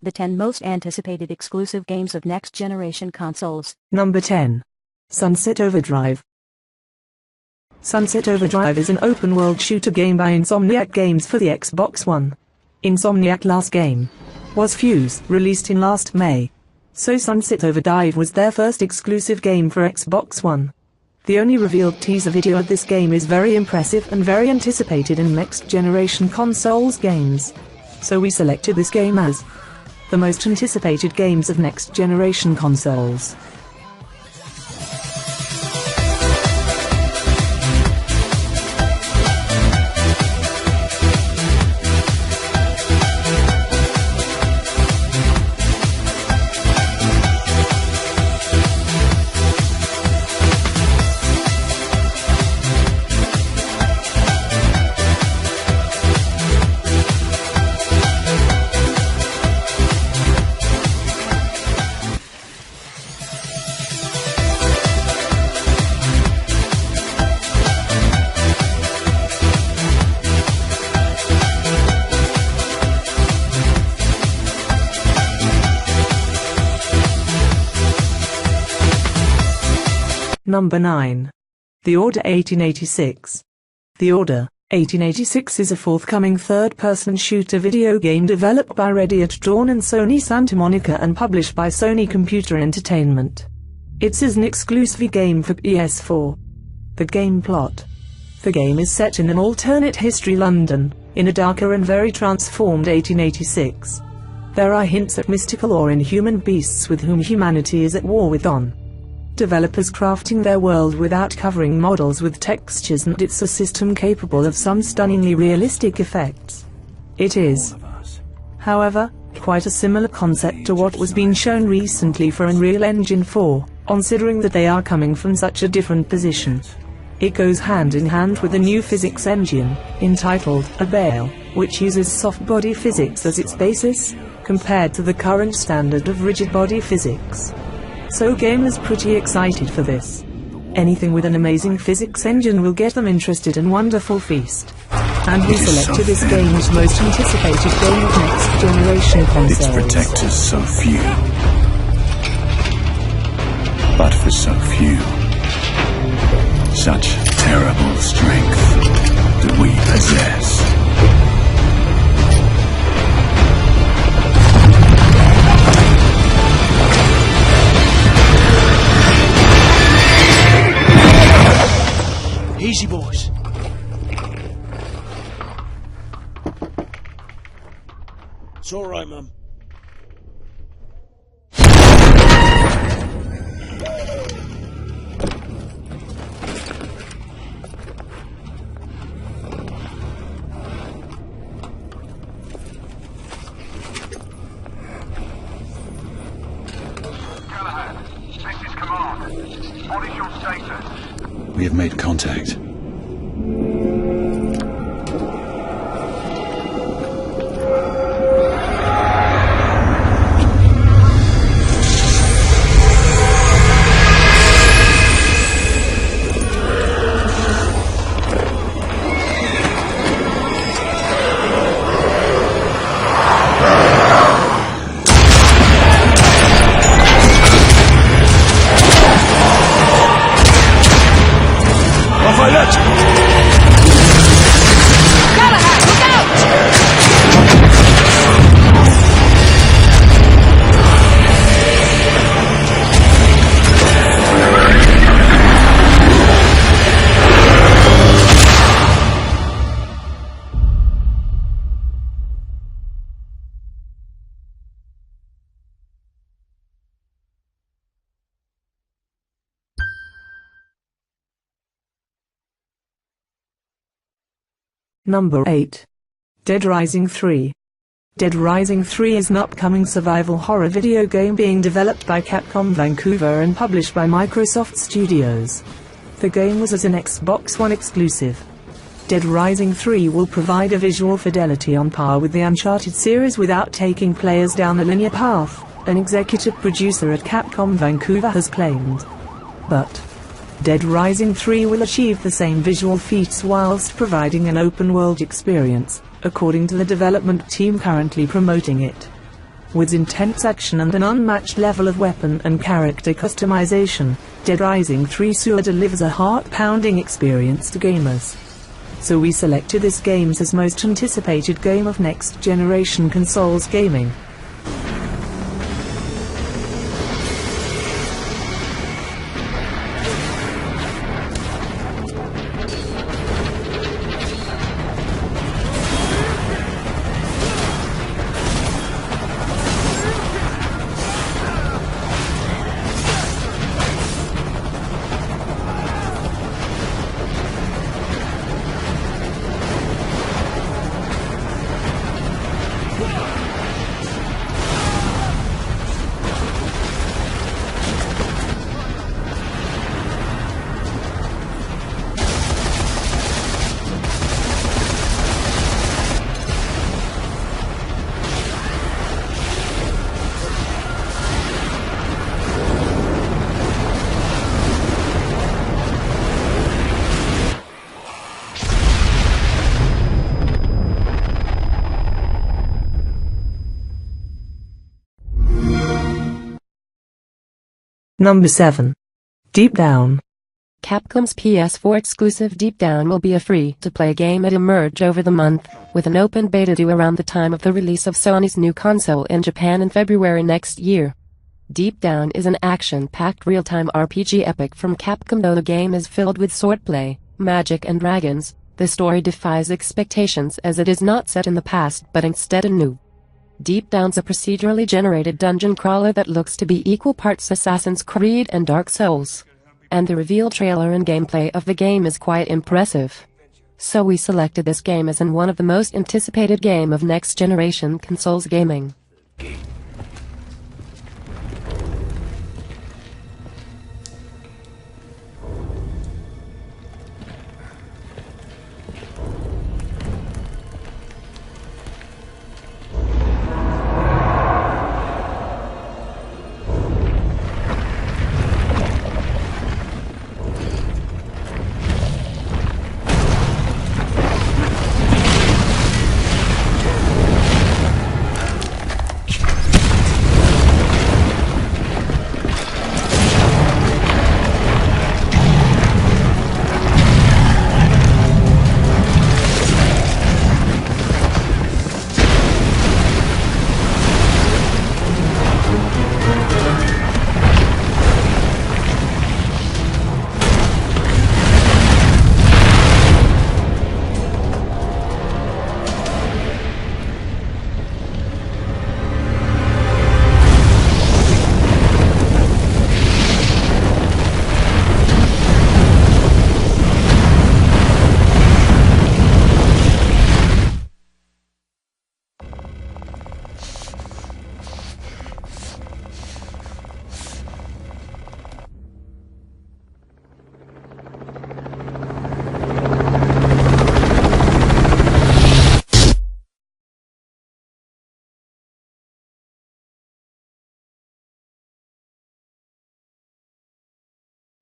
the 10 most anticipated exclusive games of next-generation consoles. Number 10. Sunset Overdrive. Sunset Overdrive is an open-world shooter game by Insomniac Games for the Xbox One. Insomniac's last game was Fuse, released in last May. So Sunset Overdrive was their first exclusive game for Xbox One. The only revealed teaser video of this game is very impressive and very anticipated in next-generation consoles games. So we selected this game as the most anticipated games of next-generation consoles. Number 9. The Order 1886. The Order 1886 is a forthcoming third-person shooter video game developed by Ready at Dawn and Sony Santa Monica and published by Sony Computer Entertainment. It is an exclusive game for PS4. The game plot. The game is set in an alternate history London, in a darker and very transformed 1886. There are hints at mystical or inhuman beasts with whom humanity is at war with developers crafting their world without covering models with textures, and it's a system capable of some stunningly realistic effects. It is, however, quite a similar concept to what was being shown recently for Unreal Engine 4, considering that they are coming from such a different position. It goes hand in hand with a new physics engine, entitled Abale, which uses soft body physics as its basis, compared to the current standard of rigid body physics. So gamers pretty excited for this. Anything with an amazing physics engine will get them interested in wonderful feast. And we selected this game's most anticipated game of next generation consoles. Its protectors so few, but for so few, such terrible strength do we possess. Easy, boys. It's all right, Mum. Callahan, this is Command. What is your status? We have made contact. Number 8. Dead Rising 3. Dead Rising 3 is an upcoming survival horror video game being developed by Capcom Vancouver and published by Microsoft Studios. The game was as an Xbox One exclusive. Dead Rising 3 will provide a visual fidelity on par with the Uncharted series without taking players down a linear path, an executive producer at Capcom Vancouver has claimed. But Dead Rising 3 will achieve the same visual feats whilst providing an open-world experience, according to the development team currently promoting it. With intense action and an unmatched level of weapon and character customization, Dead Rising 3 sure delivers a heart-pounding experience to gamers. So we selected this game as most anticipated game of next-generation consoles gaming. Number 7. Deep Down. Capcom's PS4 exclusive Deep Down will be a free-to-play game at Emerge over the month, with an open beta due around the time of the release of Sony's new console in Japan in February next year. Deep Down is an action-packed real-time RPG epic from Capcom. Though the game is filled with swordplay, magic and dragons, the story defies expectations as it is not set in the past but instead anew. Deep Down's a procedurally generated dungeon crawler that looks to be equal parts Assassin's Creed and Dark Souls. And the reveal trailer and gameplay of the game is quite impressive. So we selected this game as one of the most anticipated game of next-generation consoles gaming.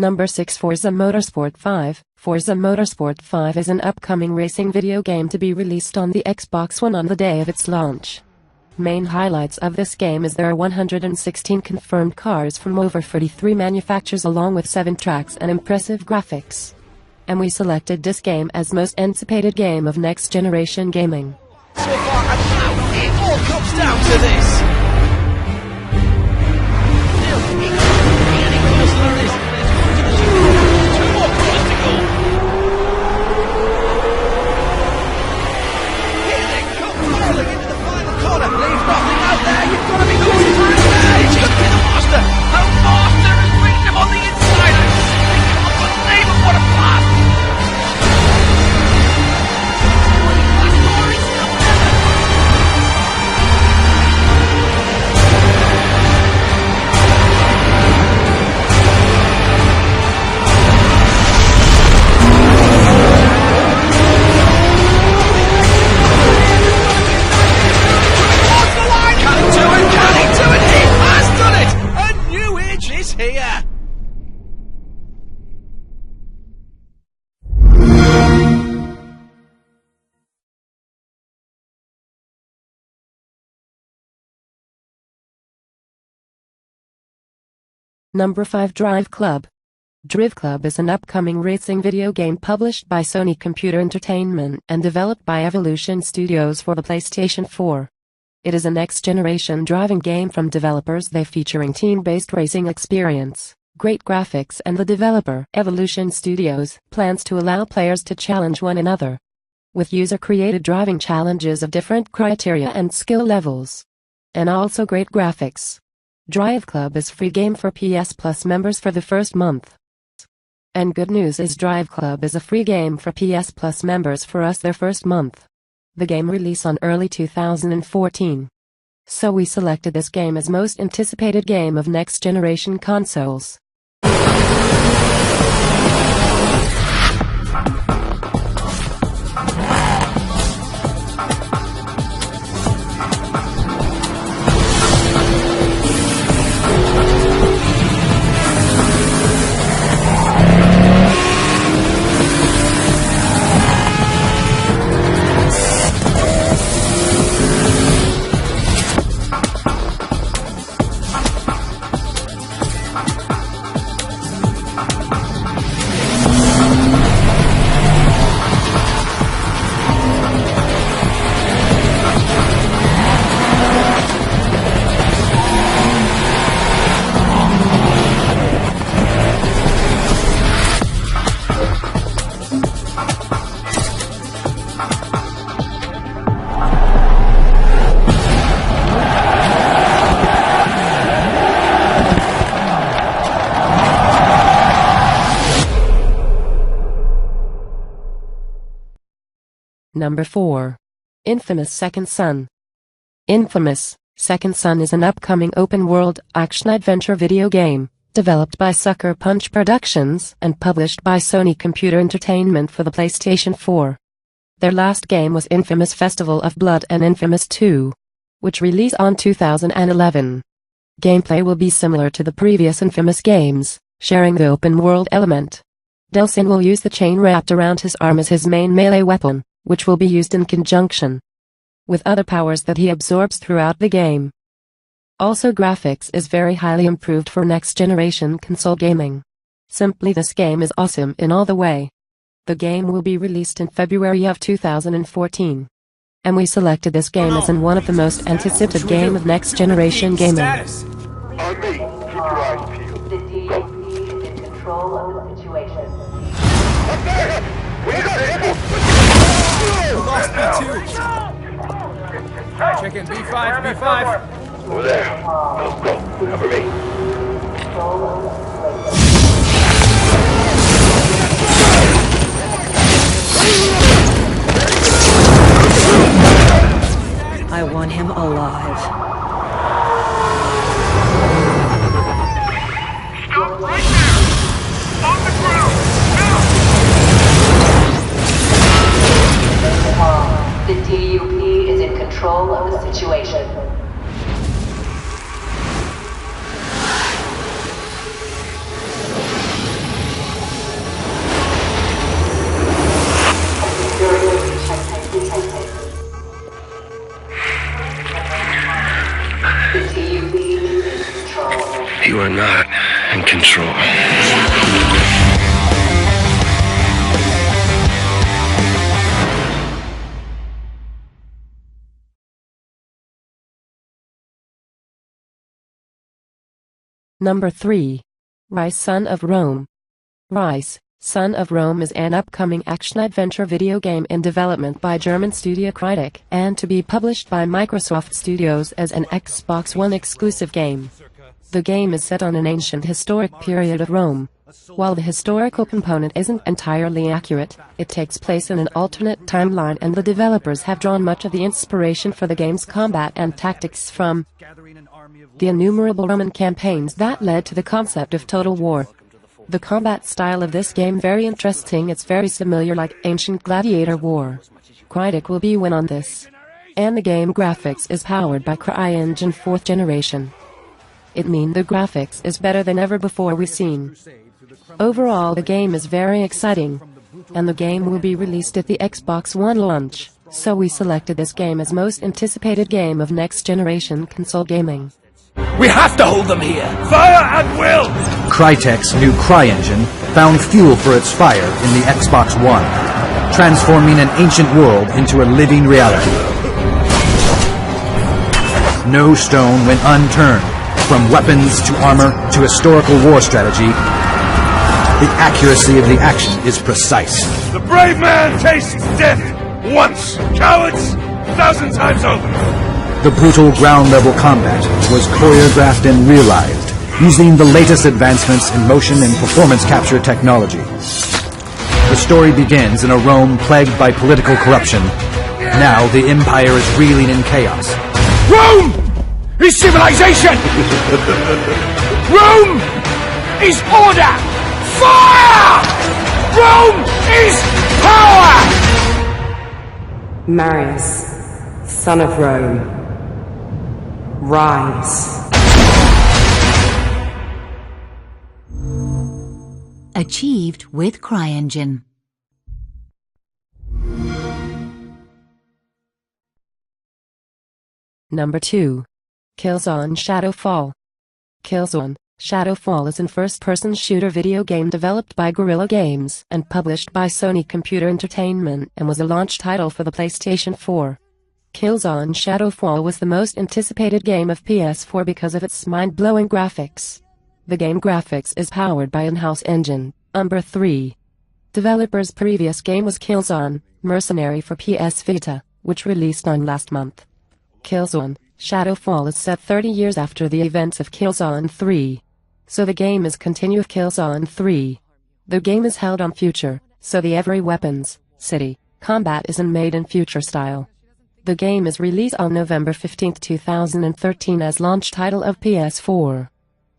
Number 6. Forza Motorsport 5. Forza Motorsport 5 is an upcoming racing video game to be released on the Xbox One on the day of its launch. Main highlights of this game is there are 116 confirmed cars from over 43 manufacturers along with 7 tracks and impressive graphics. And we selected this game as most anticipated game of next-generation gaming. So far, it all comes down to this. Number 5. Drive Club. Drive Club is an upcoming racing video game published by Sony Computer Entertainment and developed by Evolution Studios for the PlayStation 4. It is a next-generation driving game from developers they featuring team-based racing experience, great graphics, and the developer, Evolution Studios, plans to allow players to challenge one another with user-created driving challenges of different criteria and skill levels, and also great graphics. Drive Club is free game for PS Plus members for the first month. And good news is Drive Club is a free game for PS Plus members for us their first month. The game released on early 2014. So we selected this game as most anticipated game of next generation consoles. Number 4. Infamous Second Son. Infamous Second Son is an upcoming open-world action-adventure video game, developed by Sucker Punch Productions and published by Sony Computer Entertainment for the PlayStation 4. Their last game was Infamous Festival of Blood and Infamous 2, which released on 2011. Gameplay will be similar to the previous Infamous games, sharing the open-world element. Delsin will use the chain wrapped around his arm as his main melee weapon, which will be used in conjunction with other powers that he absorbs throughout the game. Also, graphics is very highly improved for next-generation console gaming. Simply, this game is awesome in all the way. The game will be released in February of 2014. And we selected this game as in one of the most anticipated game of next-generation gaming. Status. On me. Keep your eyes peeled. The DEADRISING is in control of the situation. Up there! We got him! Lost B2. Check in B5, B5. Over there. Go. Cover me. Control of the situation. I want him alive. Stop right there! On the ground! The DUP is in control of the situation. The DUP is in control. You are not in control. Number 3. RYSE Son of Rome. RYSE Son of Rome is an upcoming action-adventure video game in development by German studio Crytek and to be published by Microsoft Studios as an Xbox One exclusive game. The game is set on an ancient historic period of Rome. While the historical component isn't entirely accurate, it takes place in an alternate timeline, and the developers have drawn much of the inspiration for the game's combat and tactics from the innumerable Roman campaigns that led to the concept of total war. The combat style of this game very interesting. It's very similar like ancient gladiator war. Crytek will be win on this. And the game graphics is powered by CryEngine 4th generation. It means the graphics is better than ever before we've seen. Overall, the game is very exciting, and the game will be released at the Xbox One launch, so we selected this game as most anticipated game of next generation console gaming. We have to hold them here. Fire at will! Crytek's new CryEngine found fuel for its fire in the Xbox One, transforming an ancient world into a living reality. No stone went unturned, from weapons to armor to historical war strategy. The accuracy of the action is precise. The brave man tastes death once. Cowards, 1,000 times over. The brutal ground-level combat was choreographed and realized using the latest advancements in motion and performance capture technology. The story begins in a Rome plagued by political corruption. Now the Empire is reeling in chaos. Rome is civilization! Rome is order! Fire! Rome is power! Marius, son of Rome, rise. Achieved with CryEngine. Number 2. KILLZONE Shadowfall. KILLZONE Shadowfall is a first-person shooter video game developed by Guerrilla Games and published by Sony Computer Entertainment and was a launch title for the PlayStation 4. KILLZONE Shadowfall was the most anticipated game of PS4 because of its mind-blowing graphics. The game graphics is powered by in-house engine, Umber 3. Developer's previous game was KILLZONE Mercenary for PS Vita, which released on last month. KILLZONE Shadowfall is set 30 years after the events of KILLZONE 3. So the game is continue of KILLZONE 3. The game is held on future, so the every weapons, city, combat isn't made in future style. The game is released on November 15, 2013 as launch title of PS4.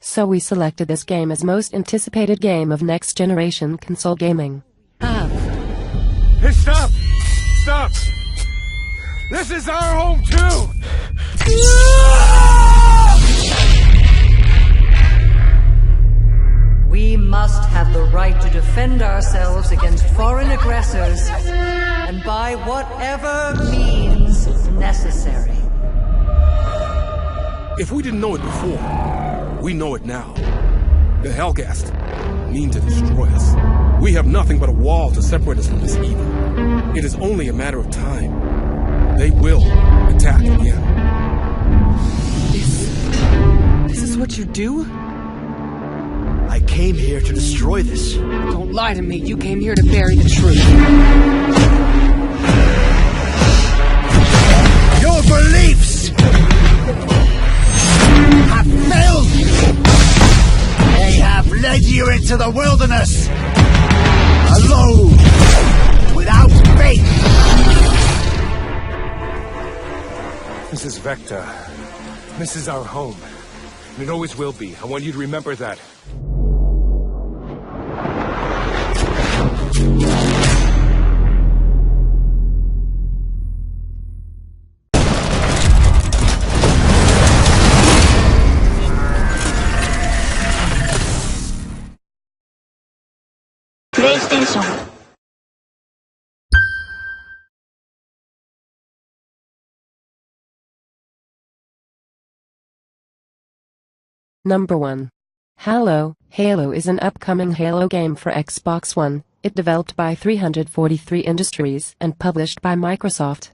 So we selected this game as most anticipated game of next generation console gaming. Hey, stop! Stop! This is our home too! We must have the right to defend ourselves against foreign aggressors, and by whatever means necessary. If we didn't know it before, we know it now. The Hellgast mean to destroy us. We have nothing but a wall to separate us from this evil. It is only a matter of time. They will attack again. This is what you do? I came here to destroy this. Don't lie to me. You came here to bury the truth. Your beliefs have failed you. They have led you into the wilderness. Alone. Without faith. This is Vector. This is our home. And it always will be. I want you to remember that. PlayStation. Number 1. Halo. Halo is an upcoming Halo game for Xbox One. It developed by 343 Industries and published by Microsoft.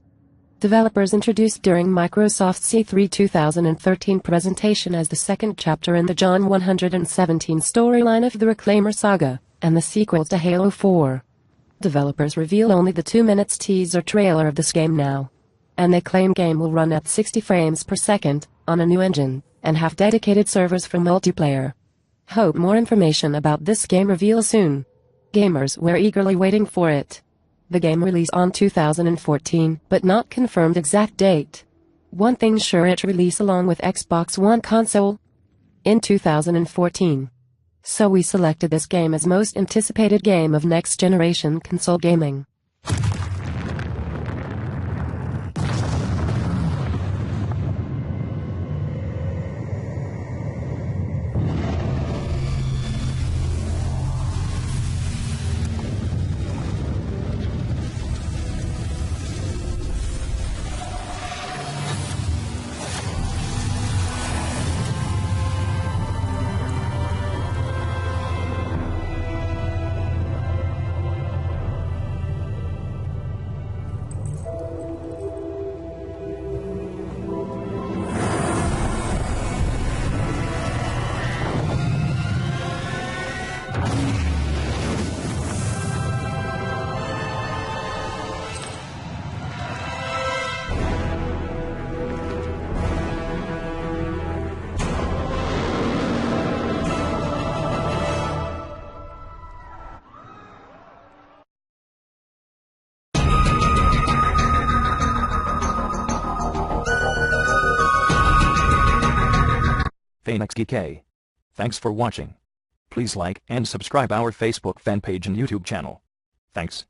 Developers introduced during Microsoft's E3 2013 presentation as the second chapter in the John 117 storyline of the Reclaimer saga, and the sequel to Halo 4. Developers reveal only the 2 minutes teaser trailer of this game now. And they claim game will run at 60 frames per second, on a new engine, and have dedicated servers for multiplayer. Hope more information about this game reveal soon. Gamers were eagerly waiting for it. The game released on 2014, but not confirmed exact date. One thing sure, it release along with Xbox One console in 2014. So we selected this game as most anticipated game of next generation console gaming. FanXGK. Thanks for watching. Please like and subscribe our Facebook fan page and YouTube channel. Thanks.